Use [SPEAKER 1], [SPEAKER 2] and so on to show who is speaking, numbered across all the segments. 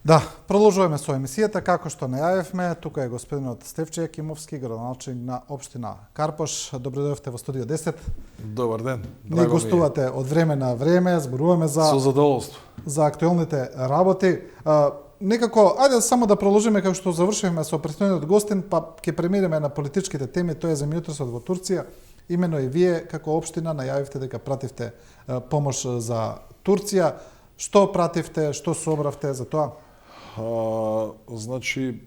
[SPEAKER 1] Да, продолжуваме со емисијата, како што најавивме, тука е господинот Стефче Јакимовски, градоначелник на општина Карпош. Добро дојдовте во студио 10.
[SPEAKER 2] Добар ден.
[SPEAKER 1] Ни гостувате од време на време, зборуваме
[SPEAKER 2] Со задоволство.
[SPEAKER 1] за актуелните работи. Некако, ајде само да продолжиме како што завршивме со претходниот гостин, па ќе преминеме на политичките теми, тоа е земјотресот во Турција. Имено и вие како општина најавивте дека пративте помош за Турција. Што пративте, што собравте за тоа?
[SPEAKER 2] Значи,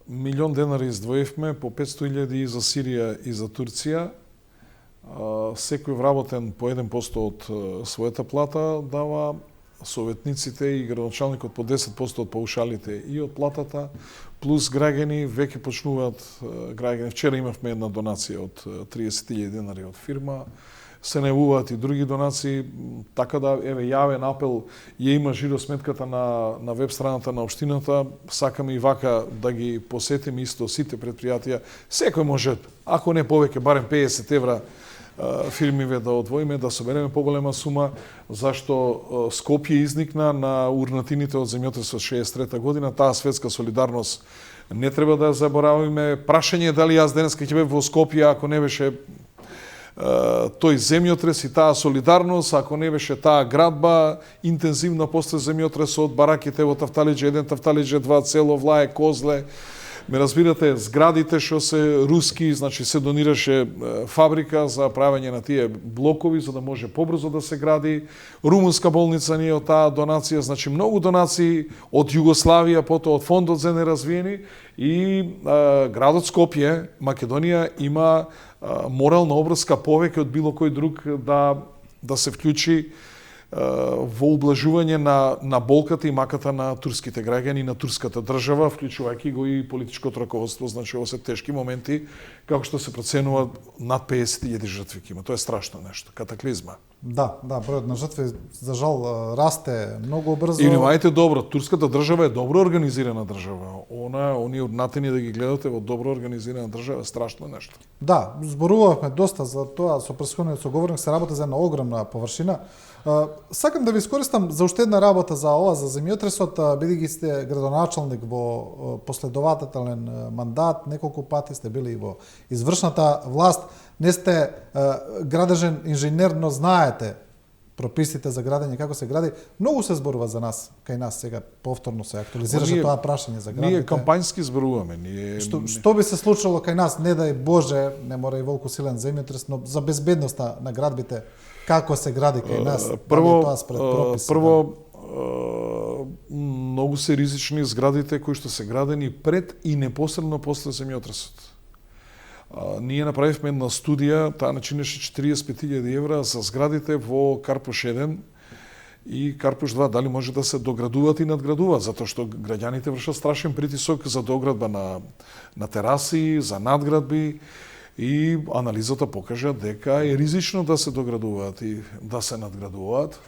[SPEAKER 2] $1.000.000 издвоивме, по 500.000 и за Сирија и за Турција. Секој вработен по 1% од својата плата дава, советниците и градоначалникот по 10% од паушалите и од платата, плюс граѓани веќе почнуваат граѓани. Вчера имавме една донација од $30.000 од фирма. Се најавуваат и други донации, така да еве јавен апел ја има жиро сметката на веб страната на општината. Сакаме и вака да ги посетиме исто сите предпријатија. Секој може, ако не повеќе, барем €50 фирмиве да одвоиме, да собереме поголема сума, зашто Скопје изникна на урнатините од земјотресот 63 година. Таа светска солидарност не треба да ја заборавиме. Прашање е дали јас денеска ќе бев во Скопје ако не беше тој земјотрес и таа солидарност, ако не беше таа градба, интензивна после земјотресот, бараките во Тафталиџе 1, Тафталиџе 2, Цело, Влае, Козле. Ме разбирате, зградите што се руски, значи се донираше фабрика за правење на тие блокови, за да може побрзо да се гради. Румунска болница ни е од таа донација, значи многу донации од Југославија, потоа од фондот за неразвиени и градот Скопје, Македонија има морална обврска повеќе од било кој друг да се вклучи во ублажување на болката и маката на турските граѓани и на турската држава, вклучувајќи го и политичкото раководство. Значи, ово се тешки моменти, како што се проценува над 50.000 жртви има. Тоа е страшно нешто, катаклизма.
[SPEAKER 1] Да, бројот на жртви за жал расте многу брзо.
[SPEAKER 2] И внимајте добро, турската држава е добро организирана држава. Оние урнатени да ги гледате во добро организирана држава е страшно нешто.
[SPEAKER 1] Да, зборувавме доста за тоа со претходниот соговорник, се работи за една огромна површина. Сакам да ви искористам за уште една работа за ова, за земјотресот, бидејќи сте градоначалник во последователен мандат, неколку пати сте били и во извршната власт, не сте градежен инженер, но знаете прописите за градење, како се гради. Многу се зборува за нас, кај нас сега повторно се актуализираше тоа прашање за градите.
[SPEAKER 2] Ние кампањски зборуваме.
[SPEAKER 1] Што би се случило кај нас, не дај Боже, не мора и волку силен земјотрес, но за безбедноста на градбите, како се гради кај нас?
[SPEAKER 2] Прво, многу се ризични зградите кои што се градени пред и непосредно после земјотресот. Ние направивме една студија, таа начинеше €45.000 за зградите во Карпош 1 и Карпош 2, дали може да се доградуваат и надградуваат, затоа што граѓаните вршат страшен притисок за доградба на тераси, за надградби, и анализата покажа дека е ризично да се доградуваат и да се надградуваат.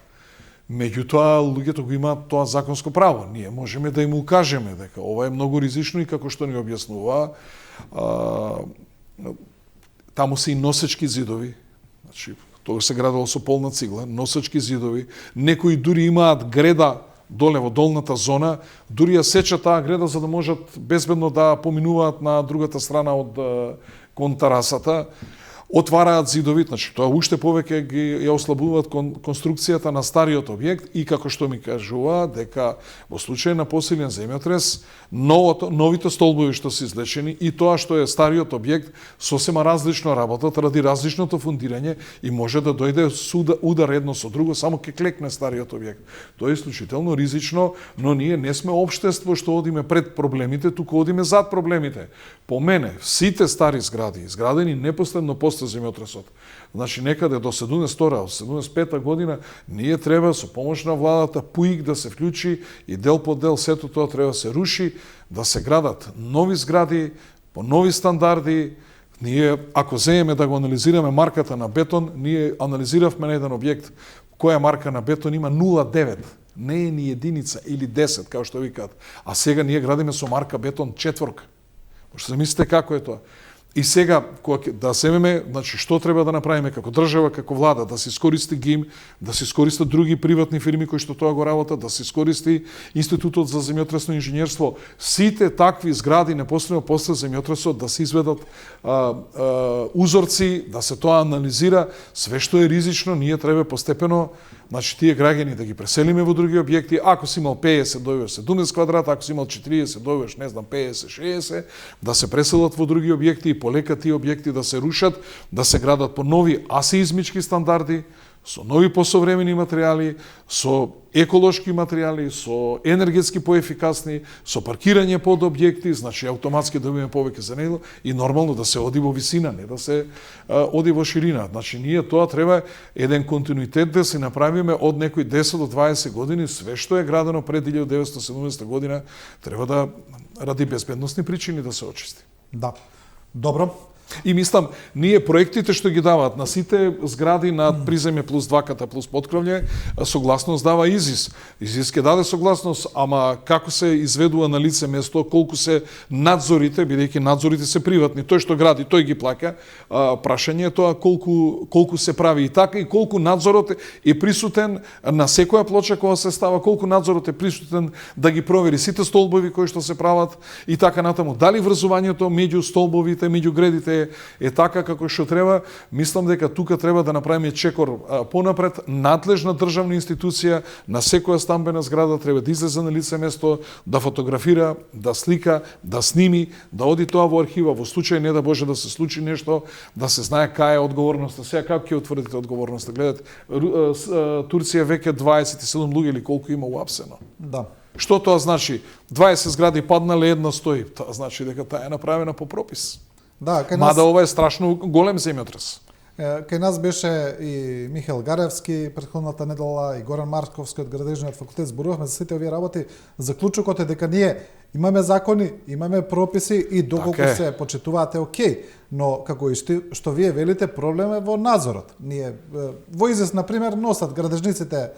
[SPEAKER 2] Меѓутоа, луѓето го имаат тоа законско право. Ние можеме да им укажеме дека ова е многу ризично и како што ни објаснува, таму се и носечки зидови. Значи, тоа се градило со полна цигла, носечки зидови. Некои дури имаат греда доле во долната зона, дури ја сечат таа греда за да можат безбедно да поминуваат на другата страна од кон тарасата. Отвараат зидови, значи тоа уште повеќе ја ослабуваат конструкцијата на стариот објект и како што ми кажува дека во случај на посилен земјотрес новите столбови што се излечени и тоа што е стариот објект сосема различно работат ради различното фундирање и може да дојде удар едно со друго, само ќе клекне стариот објект. Тоа е исклучително ризично, но ние не сме општество што одиме пред проблемите, туку одиме зад проблемите. По мене, сите стари згради, изградени непосредно после земјотресот, значи некаде до 72 75 година, ние треба со помош на владата ПУИК да се вклучи и дел по дел сето тоа треба да се руши, да се градат нови згради, по нови стандарди. Ние, ако земеме да го анализираме марката на бетон, ние анализиравме на еден објект која марка на бетон има 0,9. Не е ни единица или 10, како што викаат. А сега ние градиме со марка бетон 4. Може да мислите како е тоа. И сега, да земеме, значи, што треба да направиме како држава, како влада, да се искористи ГИМ, да се искористат други приватни фирми кои што тоа го работат, да се искористи Институтот за земјотресно инженерство, сите такви згради непосредно после земјотресот да се изведат узорци, да се тоа анализира, све што е ризично, ние треба постепено, значи тие граѓани да ги преселиме во други објекти, ако си имал 50, дојдеш 70 квадрата, ако си имал 40, дојдеш, не знам, 50, 60, да се преселат во други објекти и полека тие објекти да се рушат, да се градат по нови асеизмички стандарди, со нови посовремени материјали, со еколошки материјали, со енергетски поефикасни, со паркирање под објекти, значи автоматски добиваме повеќе за него и нормално да се оди во висина, не да се оди во ширина. Значи ние тоа треба еден континуитет да се направиме од некои 10 до 20 години, све што е градено пред 1970 година треба да ради безбедносни причини да се очисти.
[SPEAKER 1] Да. Добро.
[SPEAKER 2] И мислам, ние проектите што ги даваат на сите згради на приземје плюс 2 ката плюс поткровље, согласност дава ИЗИС. ИЗИС ке даде согласност, ама како се изведува на лице место, колку се надзорите, бидејќи надзорите се приватни, тој што гради, тој ги плаќа, прашање е тоа колку се прави и така и колку надзорот е присутен на секоја плоча кога се става, колку надзорот е присутен да ги провери сите столбови кои што се прават и така натаму. Дали врзувањето меѓу столбовите, меѓу гредите е така како што треба, мислам дека тука треба да направиме чекор понапред. Надлежна државна институција на секоја стамбена зграда треба да излезе на лице место, да фотографира, да слика, да сними, да оди тоа во архива, во случај не да Боже да се случи нешто, да се знае кај е одговорноста. Сега како ќе утврдите одговорноста? Гледате, Турција веќе 27 луѓе или колку има уапсено.
[SPEAKER 1] Да.
[SPEAKER 2] Што тоа значи? 20 згради паднале, една стои. Тоа значи дека таа е направена по пропис.
[SPEAKER 1] Да, кај нас...
[SPEAKER 2] Мада ова е страшно голем земјотрес.
[SPEAKER 1] Кај нас беше и Михаил Гаревски претходната недела, и Горан Марковски од Градежниот факултет. Зборувавме за сите овие работи. Заклучокот е дека ние имаме закони, имаме прописи и доколку се почитуваат е окей. Но како и што вие велите, проблем е во надзорот. Ние во ИЗИС, например, носат градежниците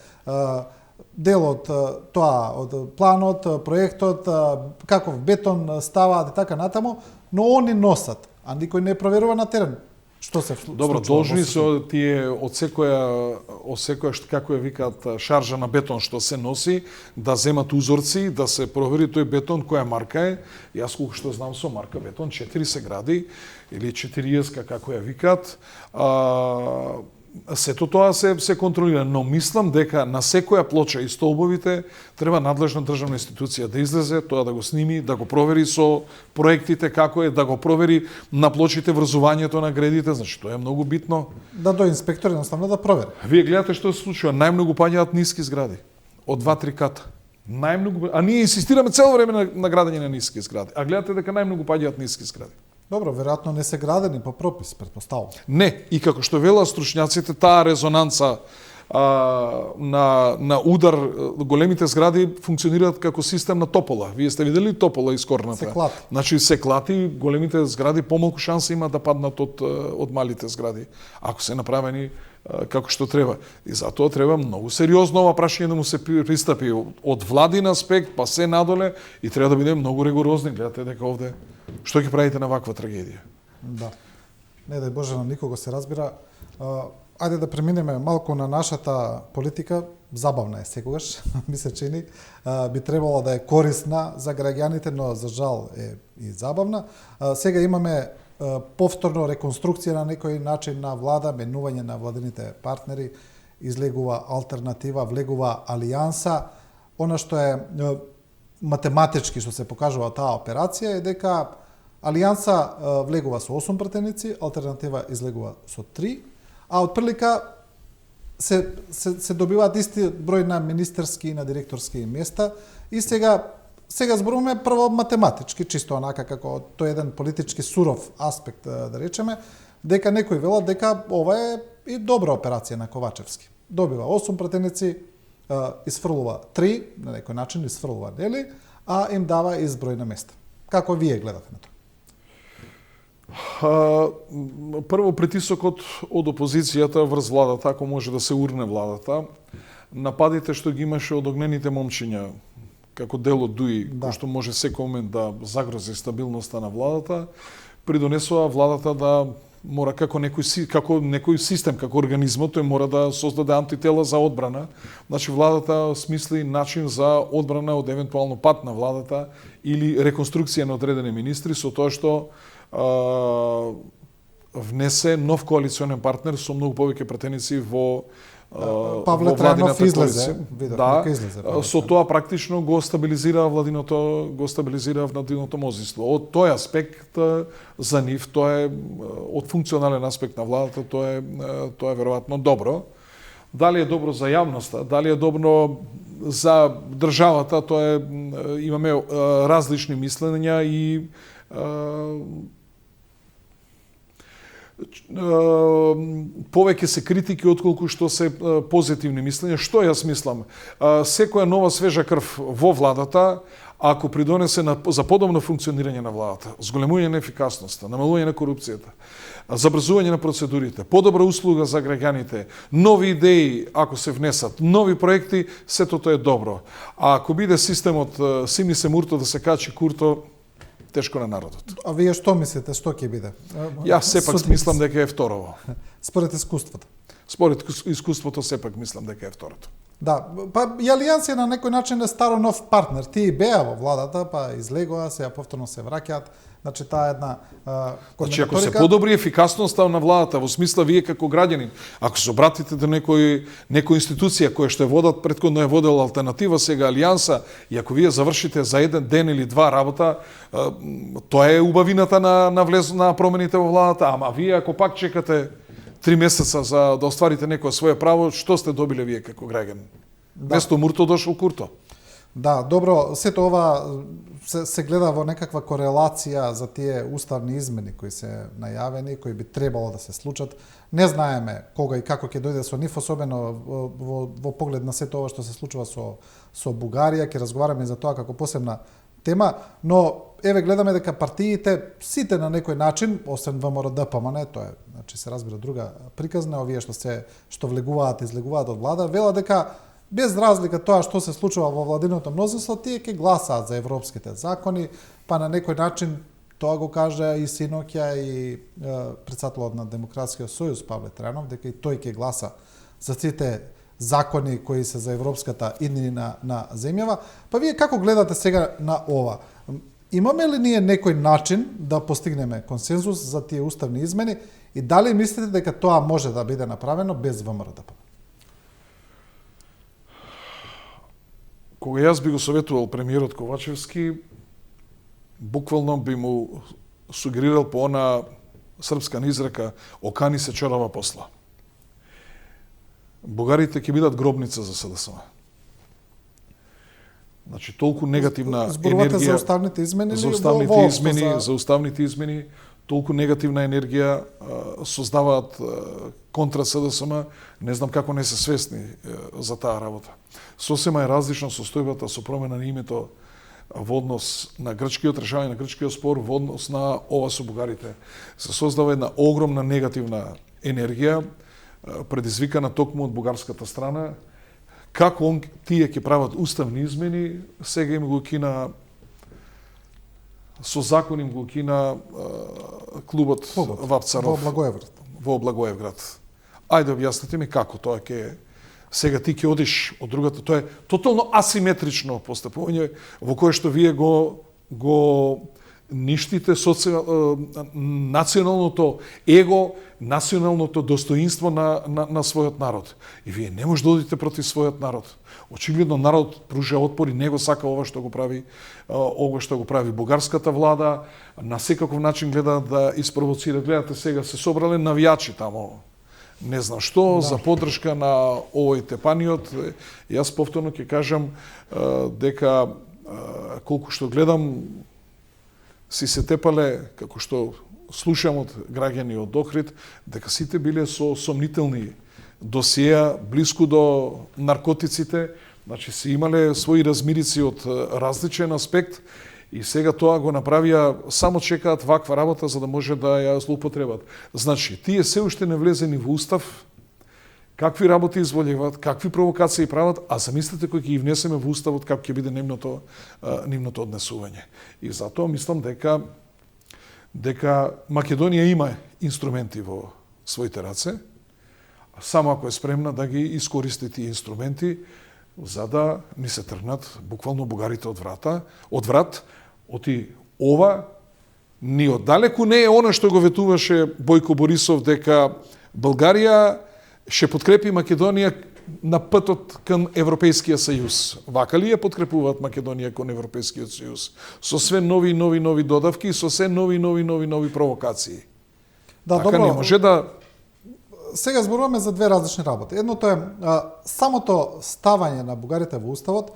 [SPEAKER 1] дел од тоа, од планот, проектот, каков бетон ставаат и така натаму, но они носат, а никој не проверува на терен. Што се случува?
[SPEAKER 2] Добро, должни се тие од секоја како ја викаат шаржа на бетон што се носи, да земат узорци, да се провери тој бетон која марка е. Јас колку што знам со марка бетон 4 се гради или 40 како ја викаат. Сето тоа се контролира, но мислам дека на секоја плоча и столбовите треба надлежна државна институција да излезе, тоа да го сними, да го провери со проектите како е, да го провери на плочите врзувањето на гредите, значи тоа е многу битно.
[SPEAKER 1] Да до инспектор едноставно да провери.
[SPEAKER 2] Вие гледате што се случува, најмногу паѓаат ниски згради, од 2-3 ката. Најмногу, а ние инсистираме цело време на градење на ниски згради, а гледате дека најмногу паѓаат ниски згради.
[SPEAKER 1] Добро, веројатно не се градени по пропис, претпоставувам.
[SPEAKER 2] Не, и како што велат стручњаците, таа резонанца на удар, големите згради функционираат како систем на топола. Вие сте видели топола искорната?
[SPEAKER 1] Се клати.
[SPEAKER 2] Значи се клати, големите згради помалку шанса има да паднат од малите згради, ако се направени како што треба. И затоа треба многу сериозно ова прашање да му се пристапи од владин аспект, па се надоле, и треба да бидеме многу ригорозни. Гледате дека овде што ќе правите на ваква трагедија?
[SPEAKER 1] Да. Не дај Боже на никого се разбира. Ајде да преминеме малку на нашата политика. Забавна е секогаш, ми се чини. Би требало да е корисна за граѓаните, но за жал е и забавна. Сега имаме повторно реконструкција на некој начин на влада, менување на владините партнери, излегува алтернатива, влегува алијанса. Она што е математички што се покажува таа операција е дека алијанса влегува со 8 пратеници, алтернатива излегува со 3, а од прилика се добиваат исти број на министерски и на директорски места. И сега зборуваме прво математички, чисто онака како тој еден политички суров аспект, да речеме, дека некој велат дека ова е и добра операција на Ковачевски. Добива 8 пратеници, изфрлува 3, на некој начин изфрлува, нели, а им дава изброј на места. Како вие гледате на тоа?
[SPEAKER 2] Прво, притисокот од опозицијата врз владата, ако може да се урне владата, нападите што ги имаше од огнените момчиња, како дел од ДУИ, кој што може секој момент да загрози стабилноста на владата, придонесува владата да мора како некој систем, како организмот, тој мора да создаде антитела за одбрана. Значи владата смисли начин за одбрана од евентуално пат на владата или реконструкција на одредени министри со тоа што внесе нов коалиционен партнер со многу повеќе претеници во
[SPEAKER 1] Павле Трајанов излезе,
[SPEAKER 2] со тоа практично го стабилизира владиното мнозинство. Од тој аспект за нив тоа е од функционален аспект на владата тоа е веројатно добро. Дали е добро за јавноста, дали е добро за државата, тоа е имаме различни мислења и повеќе се критики отколку што се позитивни мислења. Што јас мислам? Секоја нова свежа крв во владата, ако придонесе за подобно функционирање на владата, зголемување на ефикасноста, намалување на корупцијата, забрзување на процедурите, подобра услуга за граѓаните, нови идеи ако се внесат, нови проекти, сето тоа е добро. А ако биде системот сими се мурто да се качи курто, тешко на народот.
[SPEAKER 1] А вие што мислите, што ќе биде?
[SPEAKER 2] Јас сепак мислам дека е второво.
[SPEAKER 1] Според искуството.
[SPEAKER 2] Според искуството сепак мислам дека е второто.
[SPEAKER 1] Да, па и Алијанс е на некој начин е старо нов партнер. Тие беа во владата, па излегоа, сега повторно се враќаат. Значи таа една
[SPEAKER 2] Значи ако се подобри ефикасноста на владата во смисла вие како граѓанин, ако се обратите до некоја институција која што е водат претходно е водела алтернатива, сега Алијанса, и ако вие завршите за еден ден или два работа, тоа е убавината на промените во владата, ама вие ако пак чекате 3 месеца за да остварите некое свое право, што сте добиле вие како граѓани? Да. Место мурто дошол курто.
[SPEAKER 1] Да, добро, сето ова се гледа во некаква корелација за тие уставни измени кои се најавени, кои би требало да се случат. Не знаеме кога и како ќе дојде со нив, особено во поглед на сето ова што се случува со Бугарија, ќе разговараме за тоа како посебна тема, но еве гледаме дека партиите сите на некој начин, освен ВМРО ДПМН, тоа е, значи се разбира друга приказна, овие што влегуваат и излегуваат од влада, вела дека без разлика тоа што се случува во владиното мнозинство, тие ќе гласаат за европските закони, па на некој начин тоа го кажа и синоќа и председателот на Демократскиот сојуз Павле Трајанов, дека и тој ќе гласа за сите закони кои се за европската иднина на земјава. Па вие како гледате сега на ова? Имаме ли ние некој начин да постигнеме консензус за тие уставни измени и дали мислите дека тоа може да биде направено без ВМРО-ДПМН?
[SPEAKER 2] Кога јас би го советувал премиерот Ковачевски, буквално би му сугерирал по она српска изрека "Окани се чорава посла". Бугарите ќе бидат гробница за СДСМ. Значи толку негативна
[SPEAKER 1] Зборувате
[SPEAKER 2] енергија
[SPEAKER 1] за уставните измени
[SPEAKER 2] за уставните измени, толку негативна енергија создаваат контра СДСМ, не знам како не се свесни за таа работа. Сосема е различна состојбата со промена на името во однос на грчкиот решавање на грчкиот спор, во однос на ова со бугарите. Се создава една огромна негативна енергија, предизвикана токму од бугарската страна. Како тие ќе прават уставни измени, сега им го кина со закон им го кина клубот Вапцаров во Благоевград. Ајде објасните ми како тоа ќе сега ти ќе одиш од другата, тоа е тотално асиметрично постапување во кое што вие го ништите националното его, националното достоинство на својот народ. И вие не може да одите против својот народ. Очигледно народ пружа отпор и него сака ова што го прави бугарската влада, на секаков начин гледа да испровоцира. Гледате сега се собрале навијачи тамо. Не знам што, за поддршка на овој тепаниот. Јас повторно ќе кажам дека колку што гледам си се тепале, како што слушам од граѓани од Охрид, дека сите биле со сомнителни досиеа блиску до наркотиците, значи се имале своји размирици од различен аспект и сега тоа го направија, само чекаат ваква работа за да може да ја злоупотребат. Значи, тие се уште не влезени во устав, какви работи изволеват, какви провокации прават, а замислете кој ќе ги внесеме во уставот како ќе биде нивното однесување. И затоа мислам дека дека Македонија има инструменти во своите раце, само ако е спремна да ги искористи тие инструменти, за да ни се тргнат буквално бугарите од врат, оти ова ни оддалеку не е она што го ветуваше Бојко Борисов дека Българија ќе подкрепи Македонија на патот кон Европејскиот сојуз. Вака ли ја подкрепуваат Македонија кон Европејскиот сојуз? Со све нови додавки, со све нови провокации.
[SPEAKER 1] Да,
[SPEAKER 2] така
[SPEAKER 1] добро.
[SPEAKER 2] не може да...
[SPEAKER 1] Сега зборуваме за две различни работи. Едното е самото ставање на бугарите во уставот.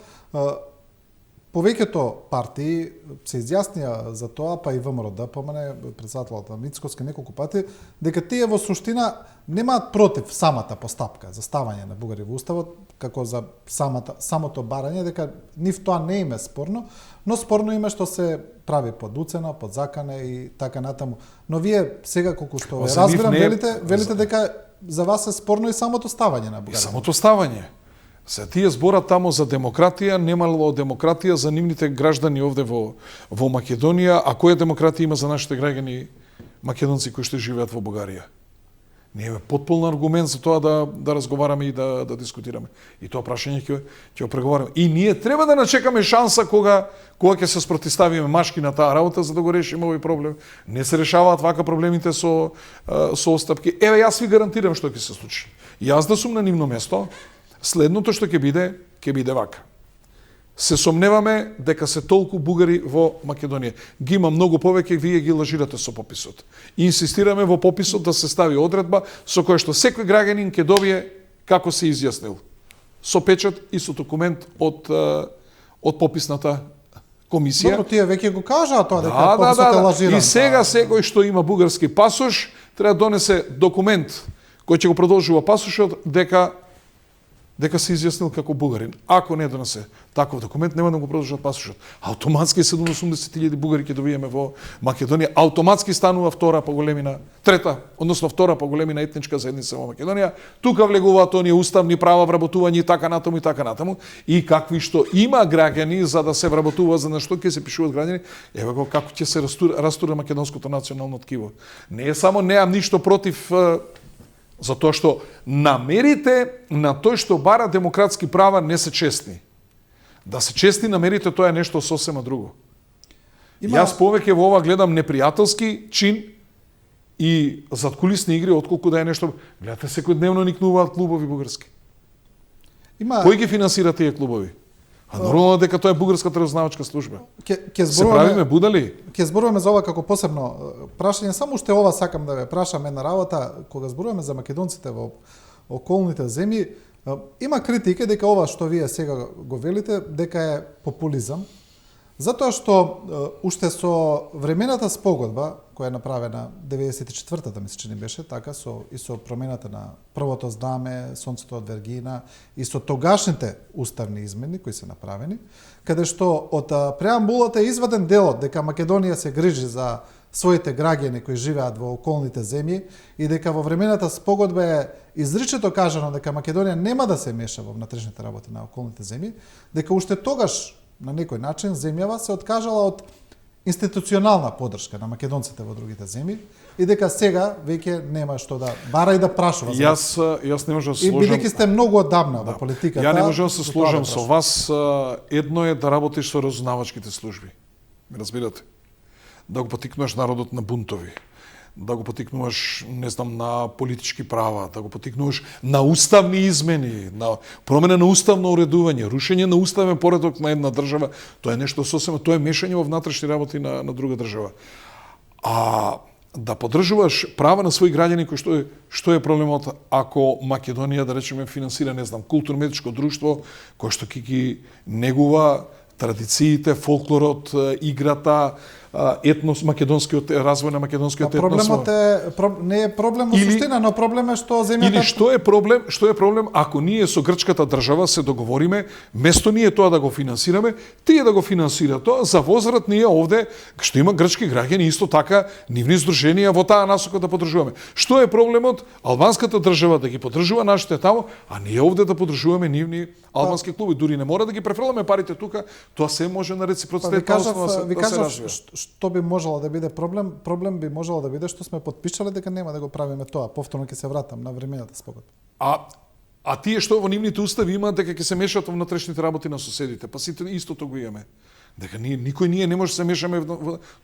[SPEAKER 1] Повеќето партии се изјаснија за тоа, па и ВМРО да помне председателот Мицкоски неколку пати, дека тие во суштина немаат против самата постапка за ставање на бугари во уставот, како за самото барање, дека нив тоа не им е спорно, но спорно им е што се прави под уцена, под закане и така натаму. Но вие сега колку што ве разбирам, велите дека за вас е спорно и самото ставање на бугари.
[SPEAKER 2] И самото ставање. Се тие зборат тамо за демократија, немало демократија за нивните граждани овде во Македонија, а која демократија има за нашите граѓани македонци кои што живеат во Бугарија? Ние имаме потполен аргумент за тоа да разговараме и да дискутираме. И тоа прашање ќе го преговараме. И ние треба да начекаме шанса кога ќе се спротивставиме машки на таа работа за да го решиме овој проблем. Не се решаваат вака проблемите со остапки. Еве јас ви гарантирам што ќе се случи. Јас да сум на нивно место, следното што ќе биде вака. Се сомневаме дека се толку бугари во Македонија. Ги има многу повеќе, вие ги лажирате со пописот. И инсистираме во пописот да се стави одредба со која што секој граѓанин ќе добие како се изјаснил. Со печат и со документ од пописната комисија.
[SPEAKER 1] Добро, тие веќе го кажаа тоа дека пописот е лажиран.
[SPEAKER 2] И сега секој што има бугарски пасош треба да донесе документ кој ќе го продолжува пасошот дека се изјаснил како бугарин. Ако не донесе таков документ, нема да го продолжат пасошот. Автоматски 780.000 бугари ќе добиеме во Македонија. Автоматски станува втора по големина етничка заедница во Македонија. Тука влегуваат оние уставни права, вработување и така натаму. И какви што има граѓани за да се вработува, за на што ќе се пишуваат граѓани, еве го како ќе се растура македонското национално ткиво. Не е само неам ништо против затоа што намерите на тој што бара демократски права не се честни. Да се честни намерите, тоа е нешто сосема друго. Јас повеќе во ова гледам непријателски чин и задкулисни игри, отколку да е нешто... Гледате, секојдневно никнуваат клубови бугарски. Кој ги финансира тие клубови? А нормално дека тоа е бугарската разузнавачка служба. Се правиме будали?
[SPEAKER 1] Ќе зборуваме за ова како посебно прашање, само уште ова сакам да ве прашам една работа, кога зборуваме за македонците во околните земји, има критика дека ова што вие сега го велите дека е популизам, затоа што уште со времената спогодба која е направена 94-та, мисля, че не беше така, со промената на првото знаме, сонцето од Вергина и со тогашните уставни измени кои се направени, каде што од преамбулата е изваден делот дека Македонија се грижи за своите граѓани кои живеат во околните земји и дека во времената спогодба е изричето кажано дека Македонија нема да се меша во внатрешните работи на околните земји, дека уште тогаш на некој начин земјава се откажала од институционална поддршка на македонците во другите земји и дека сега веќе нема што да бара и да прашува.
[SPEAKER 2] Јас не можам да се сложам.
[SPEAKER 1] И бидејќи сте многу одамна во политиката.
[SPEAKER 2] Ја не можам да се сложам со вас. Едно е да работиш со разузнавачките служби. Ме разбирате? Да го потикнуваш народот на бунтови, да го потикнуваш, не знам, на политички права, да го потикнуваш на уставни измени, на промена на уставно уредување, рушење на уставен поредок на една држава, тоа е нешто сосема, тоа е мешање во внатрешни работи на друга држава. А да поддржуваш права на своји граѓани, што е проблемот ако Македонија, да речеме, финансира, не знам, културно-метичко друштво, кој што ги негува традициите, фолклорот, играта, етнос, македонскиот развој на македонскиот етнос.
[SPEAKER 1] Проблемот не е проблем во суштина, но проблем е што земјата...
[SPEAKER 2] Или што е проблем ако ние со грчката држава се договориме, место ние тоа да го финансираме, тие да го финансираат тоа, за возврат ние овде, што има грчки граѓани, исто така нивни здруженија во таа насока да поддржуваме. Што е проблемот? Албанската држава да ги поддржува нашите таму, а ние овде да поддржуваме нивни албански клуби. Дури не мора да ги префрламе парите тука, тоа се може на реципроцитет.
[SPEAKER 1] Ви кажав што би можело да биде проблем? Проблем би можело да биде што сме потпишале дека нема да го правиме тоа. Повторно ќе се вратам на времената спогодба.
[SPEAKER 2] А тие што во нивните устави имаат дека ќе се мешат во внатрешните работи на соседите, па сите истото го имаме. Дека никој не може да се мешаме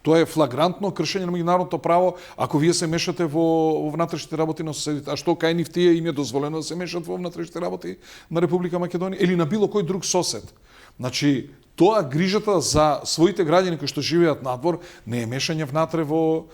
[SPEAKER 2] тоа е флагрантно кршење на меѓународното право ако вие се мешате во внатрешните работи на соседите. А што кај нив тие им е дозволено да се мешат во внатрешните работи на Република Македонија или на било кој друг сосед? Значи, тоа грижата за своите граѓани кои што живеат надвор не е мешање внатре во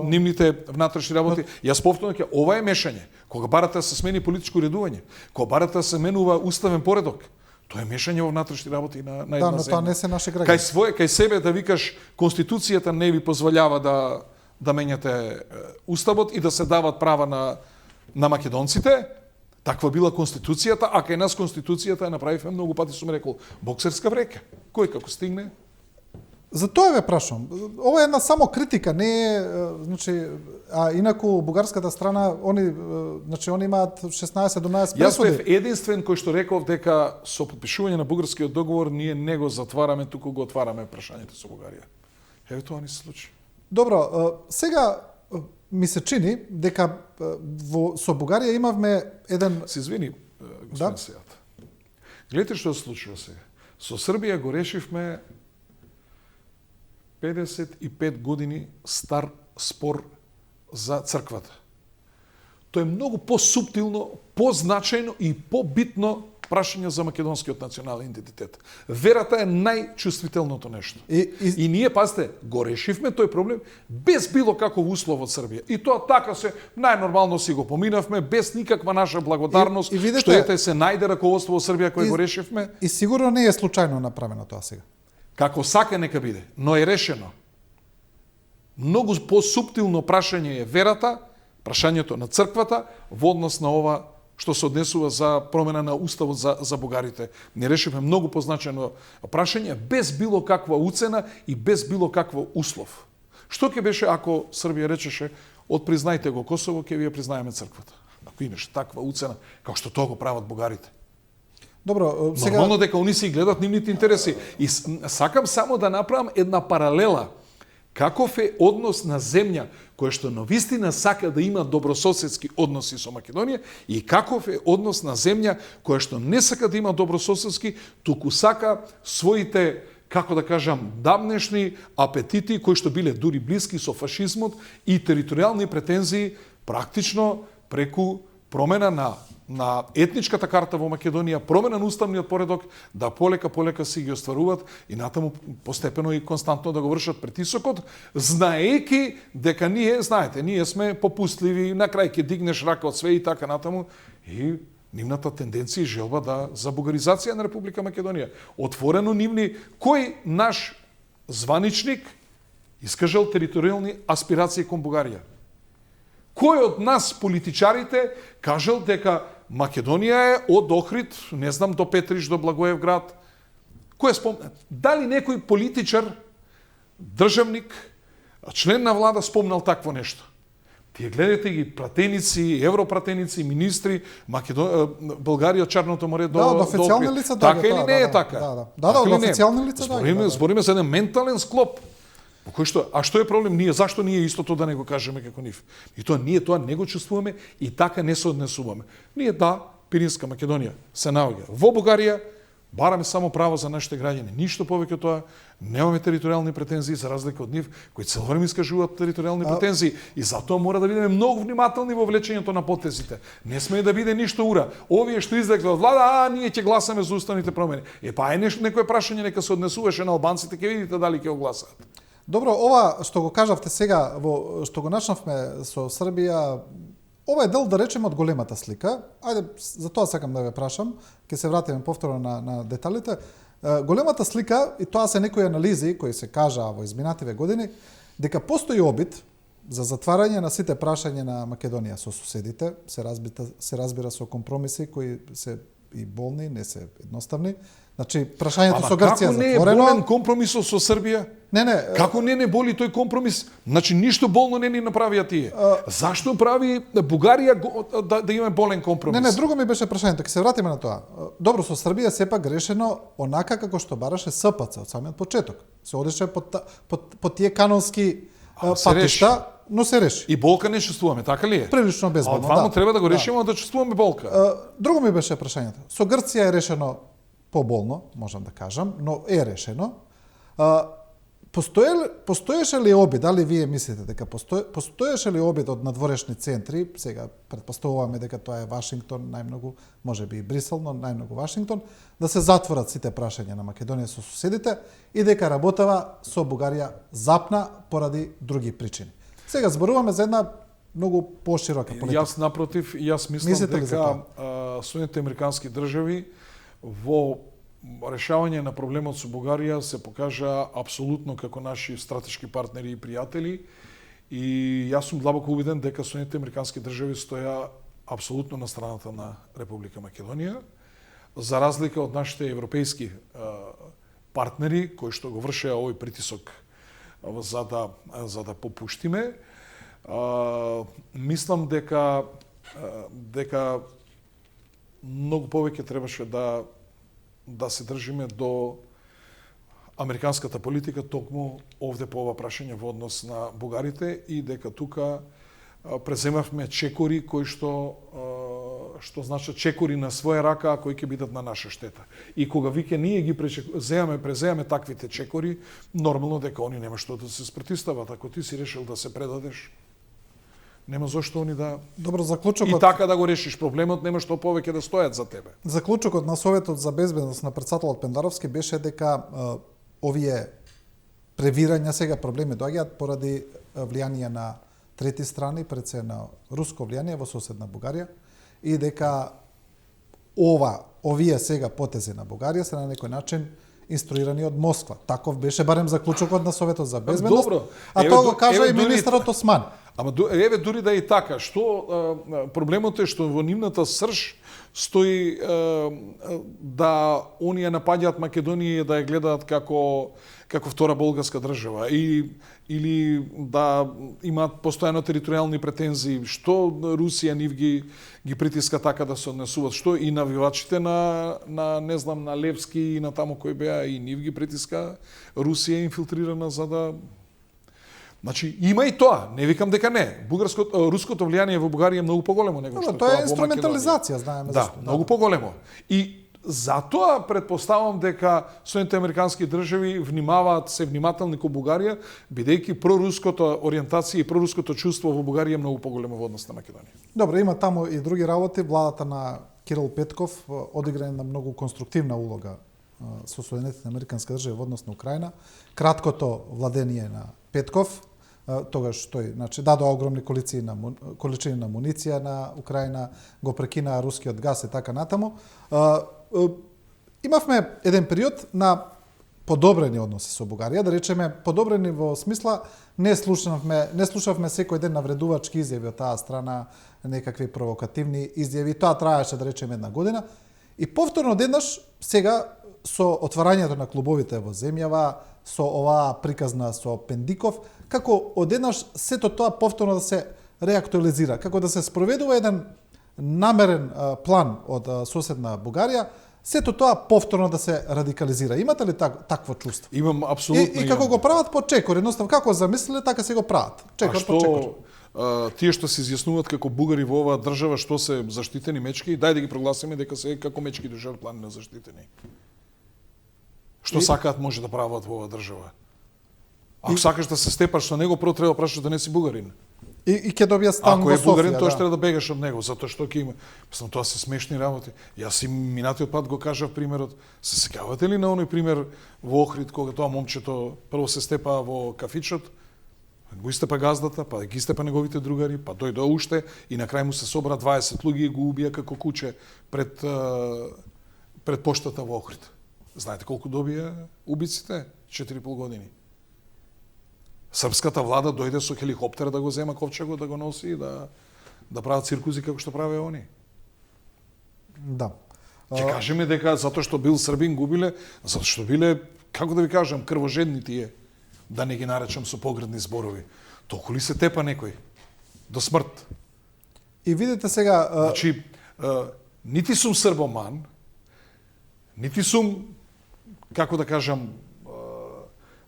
[SPEAKER 2] нивните внатрешни работи. Јас повторно ќе, ова е мешање. Кога барате да се смени политичко уредување, кога барате да се менува уставен поредок, тоа е мешање во внатрешни работи на една земја.
[SPEAKER 1] Да, но тоа не се наши граѓани.
[SPEAKER 2] Кај себе да викаш Конституцијата не ви позволява да менјате уставот и да се дават права на македонците. Таква била Конституцијата, а кај нас Конституцијата ја направивме многу пати, сум рекол, боксерска врека. Кој како стигне?
[SPEAKER 1] За тоа ве прашам. Ова е една само критика, не е, значи, а инаку бугарската страна, они имаат 16 до 17 пресуди.
[SPEAKER 2] Јас бев единствен кој што реков дека со потпишување на бугарскиот договор ние не го затвараме, туку го отвараме прашањето со Бугарија. Еве тоа не се случи.
[SPEAKER 1] Добро, сега ми се чини дека со Бугарија имавме еден...
[SPEAKER 2] Се извини, господин Сејат. Гледате што се случува сега. Со Србија го решивме 55 години стар спор за црквата. Тоа е многу посуптилно, позначајно и побитно прашање за македонскиот национален идентитет. Верата е најчувствителното нешто. И ние, пазите, го решивме тој проблем без било каков услов од Србија. И тоа така се најнормално си го поминавме, без никаква наша благодарност, видите, што ете се најде раководство од Србија кој го решивме.
[SPEAKER 1] И сигурно не е случајно направено тоа сега.
[SPEAKER 2] Како сака нека биде, но е решено. Многу посуптилно прашање е верата, прашањето на црквата во однос на ова што се однесува за промена на уставот за бугарите. Не решивме многу позначено прашање без било каква уцена и без било каква услов. Што ќе беше ако Србија речеше отпризнајте го Косово, ќе ви ја признаеме црквата. Ако имаше таква уцена, како што тоа го прават бугарите.
[SPEAKER 1] Добро, сега...
[SPEAKER 2] Нормално дека они си гледат нивните интереси. И сакам само да направам една паралела. Каков е однос на земја која што навистина сака да има добрососедски односи со Македонија и каков е однос на земја која што не сака да има добрососедски, туку сака своите, како да кажам, давнешни апетити кои што биле дури блиски со фашизмот и територијални претензии практично преку промена на етничката карта во Македонија, промена на уставниот поредок, да полека си ги остваруваат и натаму постепено и константно да го вршат притисокот, знаејќи дека ние сме попустливи, на крај ќе дигнеш рака од све и така натаму, и нивната тенденција и желба за бугаризација на Република Македонија. Отворено нивни, кој наш званичник искажал територијални аспирации кон Бугарија? Кој од нас, политичарите, кажал дека Македонија е од Охрид, не знам, до Петрич, до Благоевград? Кој е спомнал? Дали некој политичар, државник, член на влада спомнал такво нешто? Тие гледате ги пратеници, европратеници, министри, Българија од Черното море до
[SPEAKER 1] официјални лица.
[SPEAKER 2] Така или не е така?
[SPEAKER 1] Да, официјални лица.
[SPEAKER 2] Збориме за еден ментален склоп. А што е проблем? Зашто ние истото да не го кажеме како нив? И тоа ние тоа не го чувствуваме и така не се однесуваме. Ние Пиринска Македонија се наоѓа во Бугарија, бараме само право за нашите граѓани. Ништо повеќе од тоа, немаме територијални претензии за разлика од нив, кои цело време искажуваат територијални претензии и затоа мора да бидеме многу внимателни во влечењето на потезите. Не смее да биде ништо ура. Овие што излекле од влада, ние ќе гласаме за уставните промени. Некое прашање нека се однесуваше на албанците, ќе видите дали ќе го гласаат.
[SPEAKER 1] Добро, ова што го кажавте сега, што го начнавме со Србија, ова е дел, да речеме, од големата слика. Ајде, за тоа сакам да ве прашам, ќе се вратиме повторно на деталите. Големата слика, и тоа се некои анализи кои се кажаа во изминативе години, дека постои обид за затварање на сите прашања на Македонија со соседите, се разбира со компромиси кои се и болни, не се едноставни. Значи, прашањето со
[SPEAKER 2] како
[SPEAKER 1] Грција
[SPEAKER 2] не е
[SPEAKER 1] затворено.
[SPEAKER 2] болен компромисот со Србија?
[SPEAKER 1] Не.
[SPEAKER 2] Како не боли тој компромис? Значи ништо болно не ни направија тие. Зашто прави Бугарија да има болен компромис?
[SPEAKER 1] Не, друго ми беше прашањето, ќе се вратиме на тоа. Добро, со Србија сепак решено онака како што бараше СПЦ од самиот почеток. Се одеше по тие канонски патишта, но се реши.
[SPEAKER 2] И болка не чувствуваме, така ли е?
[SPEAKER 1] Прилично безболно,
[SPEAKER 2] Вамо
[SPEAKER 1] да.
[SPEAKER 2] треба да го решиме да чувствуваме болка.
[SPEAKER 1] Друго ми беше прашањето. Со Грција е решено поболно, можам да кажам, но е решено. Постоеше ли обид, дали вие мислите дека постоеше ли обид од надворешни центри, сега претпоставуваме дека тоа е Вашингтон, најмногу, можеби и Брисел, но најмногу Вашингтон, да се затворат сите прашања на Македонија со соседите и дека работава со Бугарија запна поради други причини. Сега зборуваме за една многу поширока политика.
[SPEAKER 2] Јас напротив, јас мислам
[SPEAKER 1] Мислите ли за
[SPEAKER 2] дека Соединетите американски држави во решавање на проблемот со Бугарија се покажа апсолутно како наши стратешки партнери и пријатели и јас сум длабоко убеден дека Соединетите американски држави стоја апсолутно на страната на Република Македонија, за разлика од нашите европејски партнери кои што го вршеа овој притисок за да попуштиме. Мислам дека многу повеќе требаше да се држиме до американската политика токму овде по ова прашање во однос на бугарите и дека тука преземавме чекори кои што значат чекори на своја рака, а кои ќе бидат на наша штета. И кога виќе ние ги преземаме таквите чекори, нормално дека они нема што да се спротивстават. Ако ти си решил да се предадеш, нема зошто они да...
[SPEAKER 1] Добро, заклучокот...
[SPEAKER 2] И така да го решиш проблемот, нема што повеќе да стојат за тебе.
[SPEAKER 1] Заклучокот на Советот за безбедност на председателот Пендаровски беше дека овие превирања сега проблеми доаѓаат поради влијание на трети страни, пред се на руско влијание во соседна Бугарија и дека овие сега потези на Бугарија се на некој начин инструирани од Москва. Таков беше барем заклучокот на Советот за безбедност.
[SPEAKER 2] Добро.
[SPEAKER 1] А тоа го кажа и министерот Османи.
[SPEAKER 2] Ама еве дури да е и така, што проблемот е што во нивната срж стои да оние напаѓаат Македонија и да ја гледаат како втора болгарска држава или да имаат постојано територијални претензии, што Русија нив ги притиска така да се однесуваат, што и навивачите на не знам на Левски и на таму кои беа и нив ги притиска Русија инфилтрирана за да... Значи, има и тоа, не викам дека не. Руското влијание во Бугарија е многу поголемо него што
[SPEAKER 1] тоа е инструментализација, знаеме зашто.
[SPEAKER 2] Да, многу поголемо. И затоа претпоставам дека Соединетите американски држави се внимателни кон Бугарија, бидејќи проруското ориентација и проруското чувство во Бугарија е многу поголемо во однос на Македонија.
[SPEAKER 1] Добро, има таму и други работи. Владата на Кирил Петков одигра една многу конструктивна улога со Соединетите американски држави во однос на Украина. Краткото владење на Петков, тогаш тој дадоа огромни количини на муниција на Украина, го прекина рускиот газ и така натаму. Имавме еден период на подобрени односи со Бугарија, да речеме подобрени во смисла не слушавме секој ден навредувачки изјави од таа страна, некакви провокативни изјави. Тоа траеше да речеме една година и повторно одеднаш сега со отварањето на клубовите во земјава, со оваа приказна со Пендиков, како одеднаш сето тоа повторно да се реактуализира, како да се спроведува еден намерен план од соседна Бугарија, сето тоа повторно да се радикализира. Имате ли такво чувство?
[SPEAKER 2] Имам апсолутно.
[SPEAKER 1] И како го прават по чекор, едноставно како замислиле, така се го прават. Чекор по чекор.
[SPEAKER 2] Тие што се изјаснуваат како бугари во оваа држава што се заштитени мечки, дај да ги прогласиме дека се како мечки до жртвани на заштитени. Што сакаат може да прават во оваа држава. Ако сакаш да се степаш со него, прво треба да прашаш да не си бугарин.
[SPEAKER 1] И ќе добија стан во Софија.
[SPEAKER 2] Ако е бугарин, тоа треба да бегаш од него, затоа што ќе има. Мислам, тоа се смешни работи. Јас и минатиот пат го кажав примерот. Се сеќавате ли на оној пример во Охрид кога тоа момчето прво се степа во кафичот, го истепа газдата, па ги истепа неговите другари, па дојде уште и на крај му се собра 20 луѓе и го убија како куче пред поштата во Охрид. Знаете колку добија убиците? 4,5 години. Српската влада дојде со хеликоптер да го зема ковчегот, да го носи и да прават циркузи како што правеа они.
[SPEAKER 1] Да.
[SPEAKER 2] Ќе кажеме дека затоа што бил Србин губиле, затоа што биле, како да ви кажам, крвожедни тие, да не ги наречам со погредни зборови. Толку ли се тепа некој? До смрт.
[SPEAKER 1] И видите сега...
[SPEAKER 2] Значи, нити сум србоман, нити сум, како да кажам,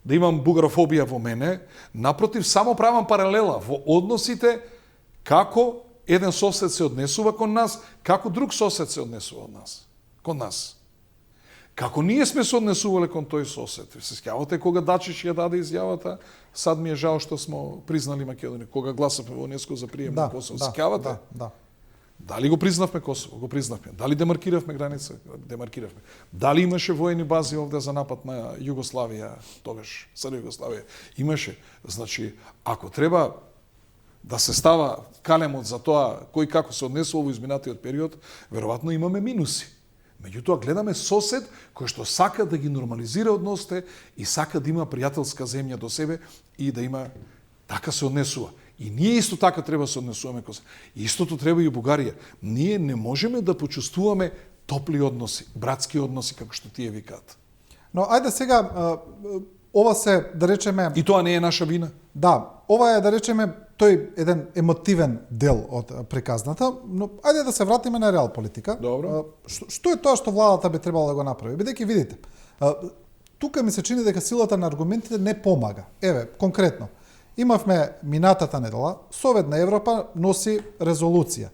[SPEAKER 2] да имам бугарофобија во мене, напротив, само правам паралела во односите како еден сосед се однесува кон нас, како друг сосед се однесува кон нас. Како ние сме се однесувале кон тој сосед. Се сеќавате кога Дачич ја даде изјавата, сад ми е жал што смо признали Македонија, кога гласавме во УНЕСКО за прием на Косово. Сеќавате?
[SPEAKER 1] Да.
[SPEAKER 2] Дали го признавме Косово? Го признавме. Дали демаркиравме граница? Демаркиравме. Дали имаше воени бази овде за напад на Југославија, тогаш, СР Југославија? Имаше. Значи, ако треба да се става калемот за тоа кој како се однесува во изминатиот период, веројатно имаме минуси. Меѓутоа гледаме сосед кој што сака да ги нормализира односите и сака да има пријателска земја до себе и да има така се однесува. И ние исто така треба да се однесуваме кон себе. Истото треба и Бугарија. Ние не можеме да почувствуваме топли односи, братски односи како што тие викаат.
[SPEAKER 1] Но ајде сега ова се да речеме
[SPEAKER 2] И тоа не е наша вина.
[SPEAKER 1] Да, ова е да речеме тој еден емотивен дел од приказната, но ајде да се вратиме на реал политика.
[SPEAKER 2] Добро.
[SPEAKER 1] Што е тоа што владата би требало да го направи? Бидејќи видите, тука ми се чини дека силата на аргументите не помага. Еве, конкретно, имавме минатата недела, Совет на Европа носи резолуција.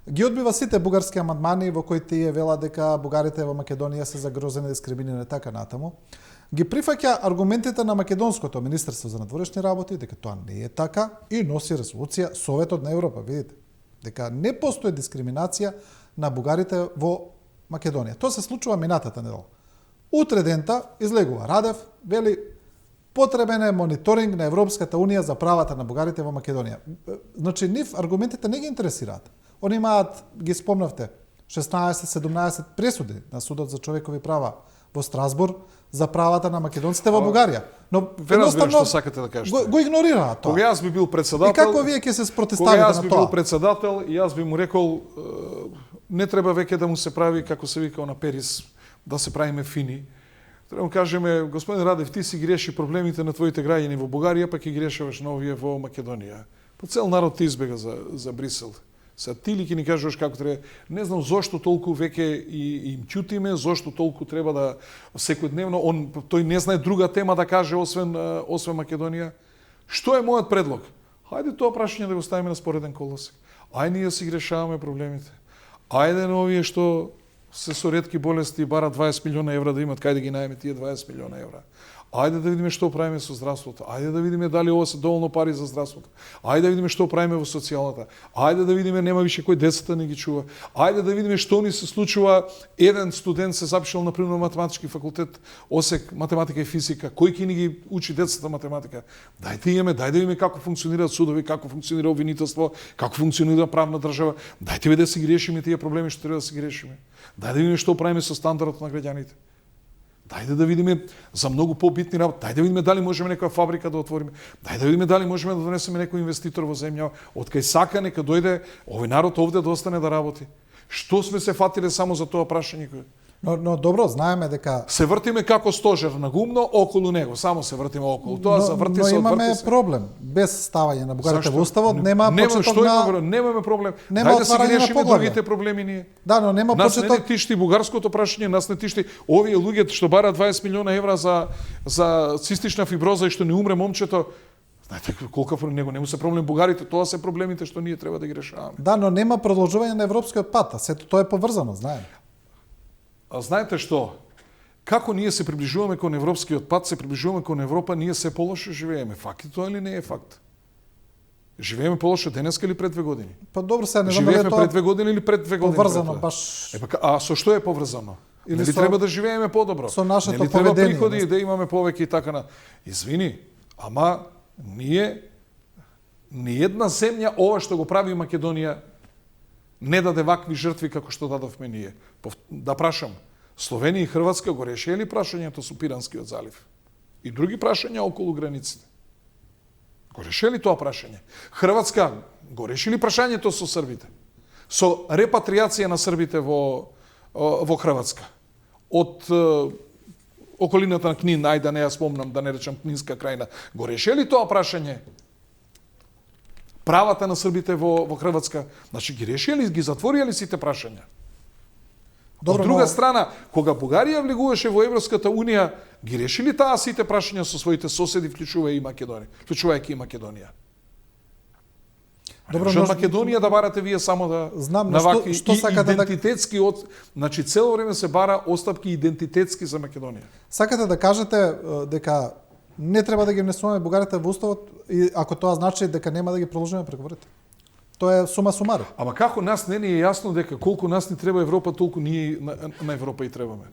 [SPEAKER 1] Ги одбива сите бугарски амандмани во кои тие велат дека бугарите во Македонија се загрозени, дискриминирани така натаму. Ги прифаќа аргументите на македонското министерство за надворешни работи дека тоа не е така и носи резолуција Советот на Европа, видите, дека не постои дискриминација на бугарите во Македонија. Тоа се случува минатата недела. Утре дента излегува Радев, вели потребен е мониторинг на Европската унија за правата на бугарите во Македонија. Значи, нив аргументите не ги интересираат. Они имаат, ги спомнавте, 16-17 пресуди на Судот за човекови права во Страсбур за правата на македонците во Бугарија. Но
[SPEAKER 2] едноставно што сакате да кажете.
[SPEAKER 1] Го игнорираат тоа.
[SPEAKER 2] Кога јас би бил председател,
[SPEAKER 1] и како вие ќе се спротиставите на тоа?
[SPEAKER 2] Кога јас би бил председател, јас би му рекол не треба веќе да му се прави како се вика на Перис, да се правиме фини. Треба да кажеме, господин Радев, ти си ги реши проблемите на твоите граѓани во Бугарија, па ќе ги решаваш на овие во Македонија. По цел народ ти избега за Брисел. Сега ти ли ќе ни кажеш како треба? Не знам зошто толку веќе им ќутиме, зошто толку треба да секојдневно тој не знае друга тема да каже освен Македонија. Што е мојот предлог? Хајде тоа прашање да го ставиме на спореден колосек. Ајде ние си ги решаваме проблемите. Ајде на овие што се со ретки болести барат 20 милиона евра да имат кај да ги најме тие 20 милиона евра. Ајде да видиме што правиме со здравството. Ајде да видиме дали ова се доволно пари за здравството. Ајде да видиме што правиме во социјалната. Ајде да видиме нема више кој децата не ги чува. Ајде да видиме што ни се случува. Еден студент се запишал на пример на математички факултет, осек математика и физика. Кој ќе ни ги учи децата математика? Дајте да видиме како функционираат судови, како функционира обвинителство, како функционира правна држава. Дајте да си ги решиме тие проблеми што треба да си ги решиме. Дајде да видиме што правиме со стандардот на граѓаните. Дајде да видиме за многу побитни работи. Дајде да видиме дали можеме некоја фабрика да отвориме. Дајде да видиме дали можеме да донесеме некој инвеститор во земја. Од кај сака нека дојде овој народ овде да остане да работи. Што сме се фатиле само за тоа прашање?
[SPEAKER 1] Но добро, знаеме дека
[SPEAKER 2] се вртиме како стожер на гумно околу него, само се вртиме околу тоа, заврти се,
[SPEAKER 1] одврти се. Но имаме проблем. Без ставање на бугарите во уставот нема почеток на
[SPEAKER 2] немаме проблем. Дај да си ги решиме другите проблеми ние.
[SPEAKER 1] Да, но нема
[SPEAKER 2] почеток. Нас не тишти бугарското прашање, нас не тишти овие луѓе што бараат 20 милиона евра за цистична фиброза и што не умре момчето. Знаете колку него не му се проблем бугарите, тоа се проблемите што ние треба да ги решаваме.
[SPEAKER 1] Да, но нема продолжување на европскиот пат, а сето тоа е поврзано, знаеме.
[SPEAKER 2] А знаете што? Како ние се приближуваме кон европскиот пат, се приближуваме кон Европа, ние се полошо живееме. Факт е тоа или не е факт? Живееме полошо денеска или пред 2 години?
[SPEAKER 1] Па добро, се не знам
[SPEAKER 2] дали тоа. Живееме пред 2 години или пред 2 години?
[SPEAKER 1] Поврзано баш.
[SPEAKER 2] А со што е поврзано? Или треба да живееме подобро?
[SPEAKER 1] Со нашето
[SPEAKER 2] поведение.
[SPEAKER 1] Треба
[SPEAKER 2] приходи да имаме повеќе и така на. Извини, ама ние ни една земја ова што го прави Македонија не даде вакви жртви како што дадовме ние. Да прашам, Словенија и Хрватска го решили прашањето со Пиранскиот залив? И други прашања околу границите? Го решили тоа прашање? Хрватска го решили прашањето со србите? Со репатриација на србите во во Хрватска. Од околината на Книн, ајде да не ја спомнам, да не речам Книнска крајна, го решили тоа прашање? Правата на србите во Хрватска, значи ги решили, ги затворија ли сите прашања? Од друга страна, кога Бугарија влегуваше во Европската Унија, ги решили таа сите прашања со своите соседи, вклучувајќи и Македонија. Добро, од Македонија да барате вие само да
[SPEAKER 1] знам
[SPEAKER 2] на вакви
[SPEAKER 1] што сакате
[SPEAKER 2] идентитетски значи цело време се бара остапки идентитетски за Македонија.
[SPEAKER 1] Сакате да кажете дека не треба да ги внесуваме бугарите во уставот и ако тоа значи дека нема да ги продолжиме преговорите. Тоа е сума сумаро.
[SPEAKER 2] Ама како нас не ни е јасно дека колку нас ни треба Европа, толку ние на Европа и требаме.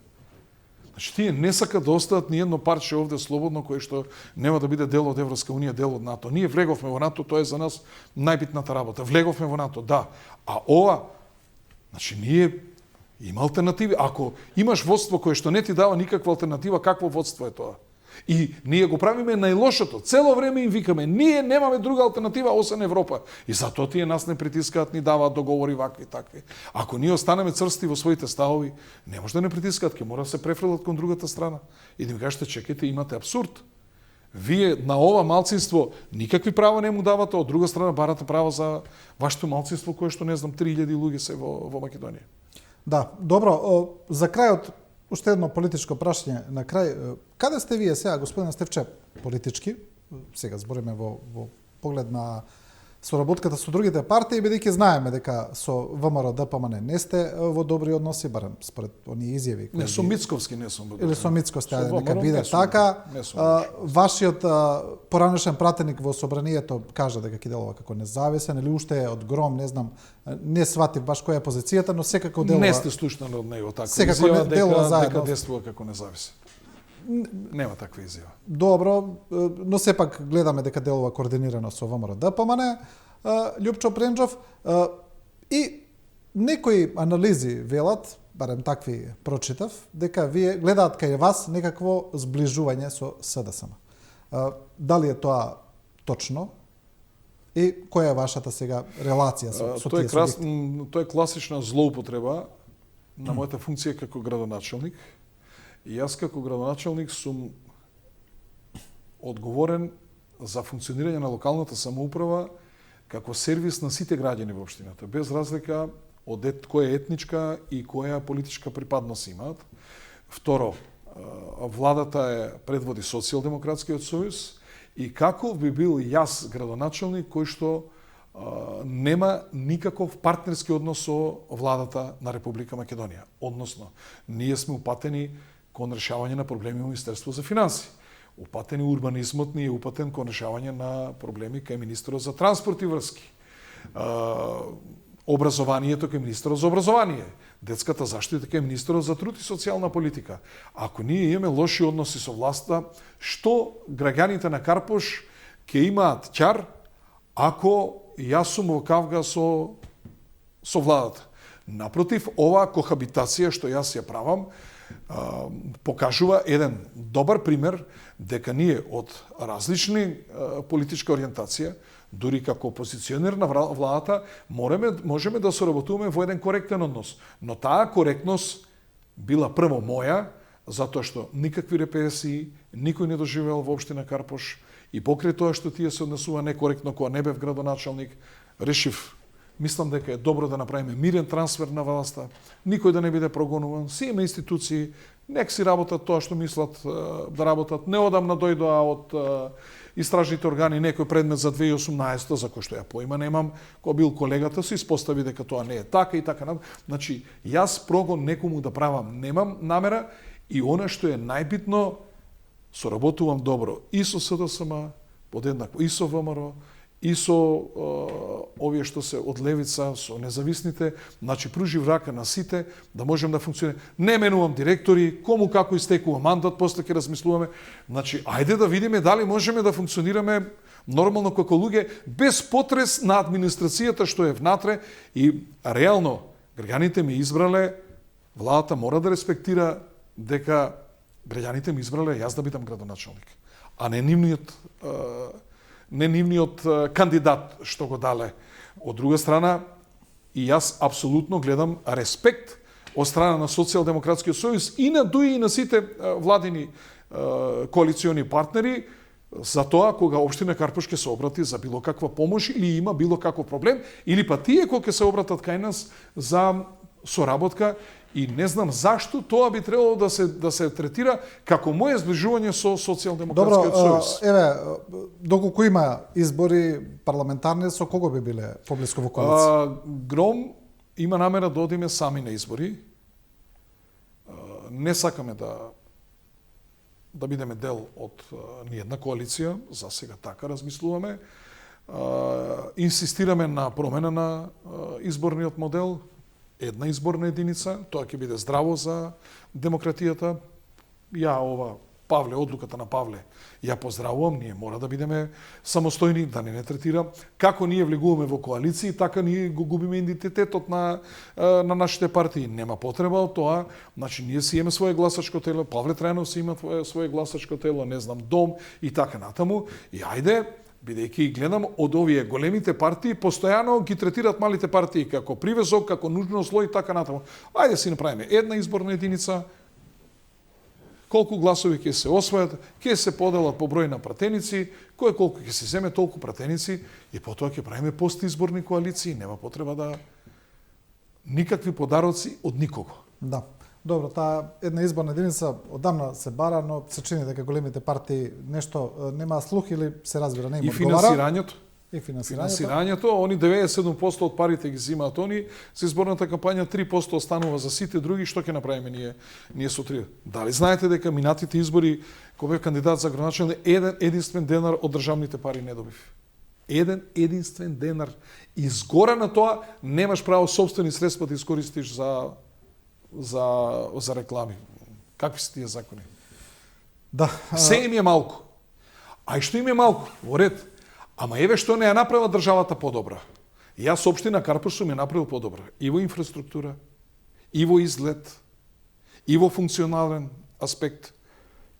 [SPEAKER 2] Значи тие не сакат да остават ни едно парче овде слободно кое што нема да биде дел од Европска унија, дел од НАТО. Ние влеговме во НАТО, тоа е за нас најбитната работа. Влеговме во НАТО, да. А ова, значи ние има алтернативи. Ако имаш водство кое што не ти дава никаква алтернатива, какво водство е тоа? И ние го правиме најлошото. Цело време им викаме, ние немаме друга алтернатива освен Европа. И затоа тие нас не притискаат, ни даваат договори вакви такви. Ако ние останеме црсти во своите ставови, не може да не притискаат, ќе мора да се префрлат кон другата страна. И да ми кажете, чекайте, имате абсурд. Вие на ова малцинство никакви права не му давате, од друга страна барате права за вашето малцинство кое што не знам 3000 луѓе се во Македонија.
[SPEAKER 1] Да, добро, за крајот уште едно политичко прашање на крај. Каде сте вие сега, господин Стефче, политички? Сега збориме во поглед на соработката со другите партии, бидејќи знаеме дека со ВМРО ДПМН не сте во добри односи, барем според оние изјави.
[SPEAKER 2] Не, со Мицковски не сум.
[SPEAKER 1] Или со Мицковски, нека биде така. Вашиот поранешен пратеник во собранието кажа дека ќе делува како независен или уште е од Гром, не знам, не сватив баш која е позицијата, но секако делува.
[SPEAKER 2] Не сте слушнали од него така.
[SPEAKER 1] Секако делува заедно.
[SPEAKER 2] Дека действува како независен. Нема таква изјава.
[SPEAKER 1] Добро, но сепак гледаме дека делува координирано со ВМРО ДПМН, Љупчо Пренџов, и некои анализи велат, барем такви прочитав, дека вие гледаат кај вас некакво зближување со СДСМ. Дали е тоа точно? И која е вашата сега релација со тие субјекти?
[SPEAKER 2] Тоа е класична злоупотреба на мојата функција како градоначелник. И јас како градоначелник сум одговорен за функционирање на локалната самоуправа како сервис на сите граѓани во општината, без разлика од која етничка и која политичка припадност имаат. Второ, владата е предводи Социјалдемократскиот сојуз и каков би бил јас градоначелник кој што нема никаков партнерски однос со владата на Република Македонија. Односно, ние сме упатени кон решавање на проблеми во Министерство за финанси. Упатени урбанизмот ни е упатен кон решавање на проблеми кај министерот за транспорт и врски. Образованието кај министерот за образование. Детската заштита кај министерот за труд и социјална политика. Ако ние имаме лоши односи со власта, што граѓаните на Карпош ќе имаат ќар ако јас сум во кавга со владата? Напротив, оваа кохабитација што јас ја правам, покажува еден добар пример дека ние од различни политичка ориентација, дури како опозиционер на владата, можеме да соработуваме во еден коректен однос. Но таа коректност била прво моја, затоа што никакви репресии, никој не доживеал во општина Карпош и покрај тоа што тие се однесува некоректно кога не бев градоначелник, решив, мислам дека е добро да направиме мирен трансфер на власта, никој да не биде прогонуван, си има институции, нек си работат тоа што мислат да работат. Неодамна дојдоа од истражните органи некој предмет за 2018 за кој што ја поима немам, кој бил колегата, се испостави дека тоа не е така и така. Значи, јас прогон некому да правам немам намера и она што е најбитно, соработувам добро и со СДСМ, подеднакво и со ВМРО, и со овие што се од левица, со независните, значи пружив рака на сите, да можем да функционираме. Не менувам директори, кому како истекува мандат, после ќе размислуваме. Значи, ајде да видиме дали можеме да функционираме нормално како луѓе, без потрес на администрацијата што е внатре и реално граѓаните ми избрале, владата мора да респектира дека граѓаните ми избрале јас да бидам градоначелник, а не нивниот кандидат што го дале. Од друга страна, и јас апсолутно гледам респект од страна на Социјалдемократскиот сојуз и на ДУИ и на сите владини коалициони партнери, за тоа кога општина Карпуш ќе се обрати за било каква помош или има било каков проблем, или па тие кои ќе се обратат кај нас за соработка, и не знам зашто тоа би требало да се третира како моје зближување со Социјалдемократскиот сојуз.
[SPEAKER 1] Еве, доколку има избори парламентарни, со кого би биле поблиску во коалиција?
[SPEAKER 2] Гром има намера да одиме сами на избори. Не сакаме да бидеме дел од ниедна коалиција, за сега така размислуваме. Инсистираме на промена на изборниот модел, една изборна единица, тоа ќе биде здраво за демократијата. Ова Павле, одлуката на Павле, ја поздравувам, ние мора да бидеме самостојни, да не третира. Како ние влегуваме во коалиции, така ние го губиме идентитетот на нашите партии. Нема потреба од тоа. Значи, ние си имаме свое гласачко тело, Павле Трајанов си има свое гласачко тело, не знам, Дом и така натаму. И ајде, бидејќи гледам од овие големите партии, постојано ги третираат малите партии како привезок, како нужно зло и така натаму. Ајде си направиме една изборна единица, колку гласови ќе се освојат, ќе се поделат по број на пратеници, кој колку ќе се земе толку пратеници и потоа ќе правиме постизборни коалиции, нема потреба да никакви подароци од никого.
[SPEAKER 1] Да. Добро, таа една изборна единица одамна се бара, но се чини дека големите партии нешто нема слух или се разбира не им одговара.
[SPEAKER 2] И финансирањето, они 97% од парите ги земаат они, за изборната кампања 3% останува за сите други, што ќе направиме ние со 3? Дали знаете дека минатите избори, кога бев кандидат за градоначалник, еден единствен денар од државните пари не добив. Еден единствен денар. Изгора на тоа немаш право сопствени средства да искористиш за реклами. Какви се тие закони?
[SPEAKER 1] Да.
[SPEAKER 2] Се им е малку. А и што им е малку? Во ред. Ама еве што не ја направила државата подобра. Јас општина Карпуш сум ја направил подобра. И во инфраструктура, и во изглед, и во функционален аспект.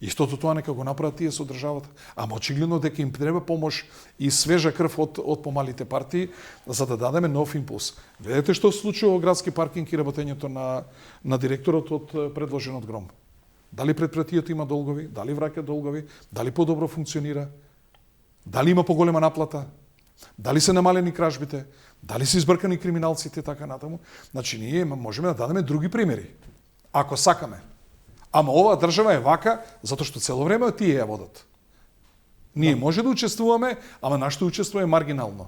[SPEAKER 2] Истото тоа нека го направат тие со државата. Ама очигледно дека им треба помош и свежа крв од помалите партии, за да дадеме нов импулс. Видете што се случува во градски паркинг и работењето на директорот од предложен од Гром. Дали предпријатието има долгови, дали враќа долгови, дали подобро функционира, дали има поголема наплата, дали се намалени кражбите, дали се избркани криминалците и така натаму. Значи ние можеме да дадеме други примери, ако сакаме. Ама оваа држава е вака, затоа што цело време тие ја водат. Ние може да учествуваме, ама нашето учество е маргинално.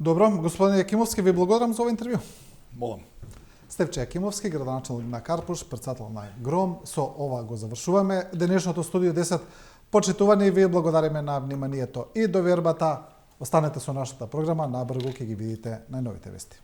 [SPEAKER 1] Добро, господин Јакимовски, ви благодарам за ова интервју.
[SPEAKER 2] Молам.
[SPEAKER 1] Стефче Јакимовски, градоначалник на Карпуш, претседател на Гром. Со ова го завршуваме денешното студио 10. Почитувани, ви благодариме на вниманието и довербата. Останете со нашата програма, набрзо ќе ги видите најновите вести.